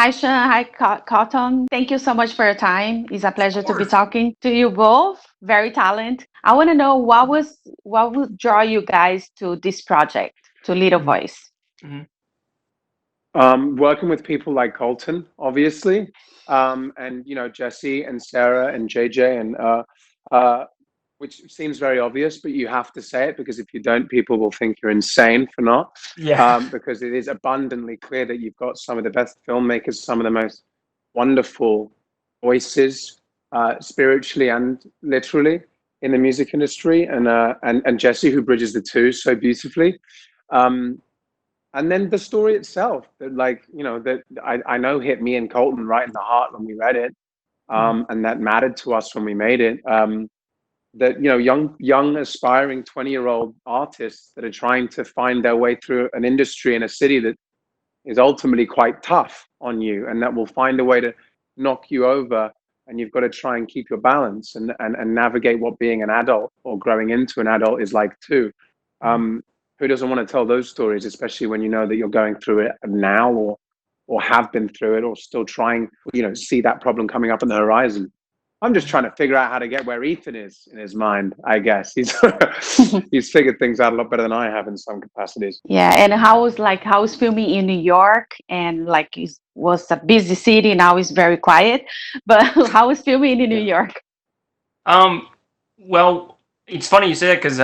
Hi, Sean. Hi, Colton. Thank you so much for your time. It's a Of pleasure to be course. talking to you both. Very talented. I want to know what would draw you guys to this project, to Little Mhm, Voice. mhm. Working with people like Colton, obviously, and Jesse and Sarah and JJ uh, which seems very obvious, but you have to say it because if you don't, people will think you're insane for not. Yeah. Because it is abundantly clear that you've got some of the best filmmakers, some of the most wonderful voices, spiritually and literally, in the music industry, and Jesse, who bridges the two so beautifully. Um, and then the story itself, that that I know hit me and Colton right in the heart when we read it, Mhm. and that mattered to us when we made it. That young aspiring 20-year-old artists that are trying to find their way through an industry in a city that is ultimately quite tough on you, and that will find a way to knock you over, and you've got to try and keep your balance and navigate what being an adult or growing into an adult is like too. Mhm. Who doesn't want to tell those stories, especially when you know that you're going through it now, or have been through it, or still trying, see that problem coming up on the horizon. I'm just trying to figure out how to get where Ethan is in his mind, I guess. He's he's figured things out a lot better than I have in some capacities. Yeah, and how was filming in New York and like it was a busy city, now it's very quiet. But how was filming in New Yeah. York? Um, well, it's funny you say that because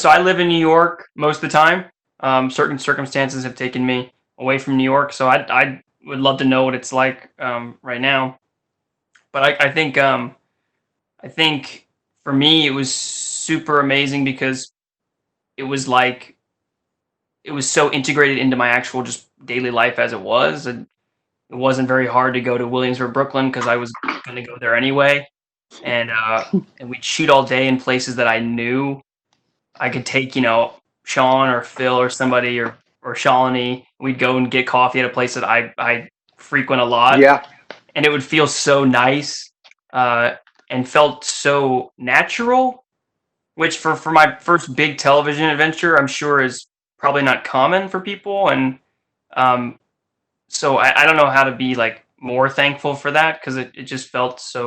so I live in New York most of the time. Certain circumstances have taken me away from New York, so I would love to know what it's like right now. But I think for me it was super amazing because it was like it was so integrated into my actual just daily life as it was. And it wasn't very hard to go to Williamsburg, Brooklyn because I was going to go there anyway. And we'd shoot all day in places that I knew I could take, Sean or Phil or somebody or Shalini. We'd go and get coffee at a place that I frequent a lot, Yeah. and it would feel so nice uh, and felt so natural. Which for my first big television adventure, I'm sure is probably not common for people, and um, so I don't know how to be like more thankful for that because it just felt so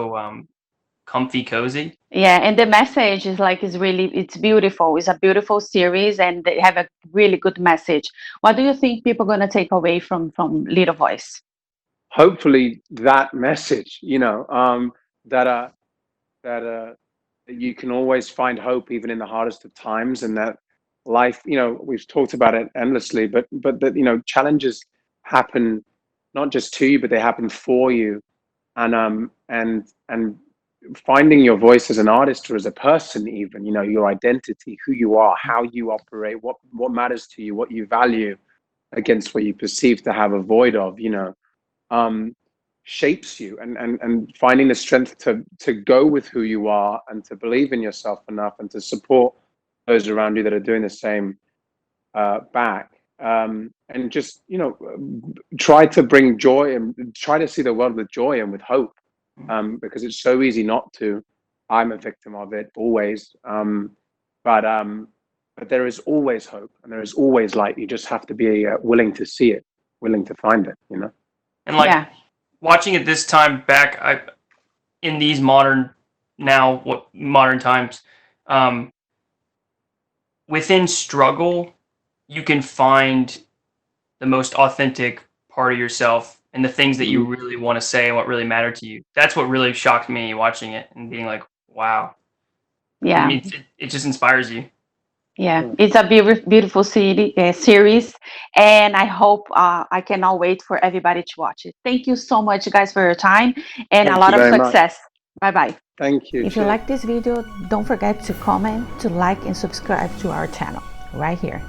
comfy, cozy. Yeah, and the message it's beautiful. It's a beautiful series and they have a really good message. What do you think people are gonna take away from Little Voice? Hopefully that message, that that that you can always find hope even in the hardest of times, and that life, we've talked about it endlessly, but that challenges happen not just to you, but they happen for you, and finding your voice as an artist or as a person, even, your identity, who you are, how you operate, what matters to you, what you value against what you perceive to have a void of, um, shapes you, and finding the strength to go with who you are and to believe in yourself enough and to support those around you that are doing the same, back, and just try to bring joy and try to see the world with joy and with hope, because it's so easy not to. I'm a victim of it always, but there is always hope and there is always light. You just have to be willing to see it, willing to find it. And like Yeah, watching it this time back, I in these modern times, um, within struggle, you can find the most authentic part of yourself and the things that you Mhm. really want to say and what really matter to you. That's what really shocked me watching it and being like, wow. I yeah, mean, it just inspires you. yeah. It's a beautiful series, and I hope I cannot wait for everybody to watch it. Thank you so much, guys, for your time and a Thank you lot of very much. success. Bye bye. Thank you. If you Cheers. like this video, don't forget to comment, to like, and subscribe to our channel right here.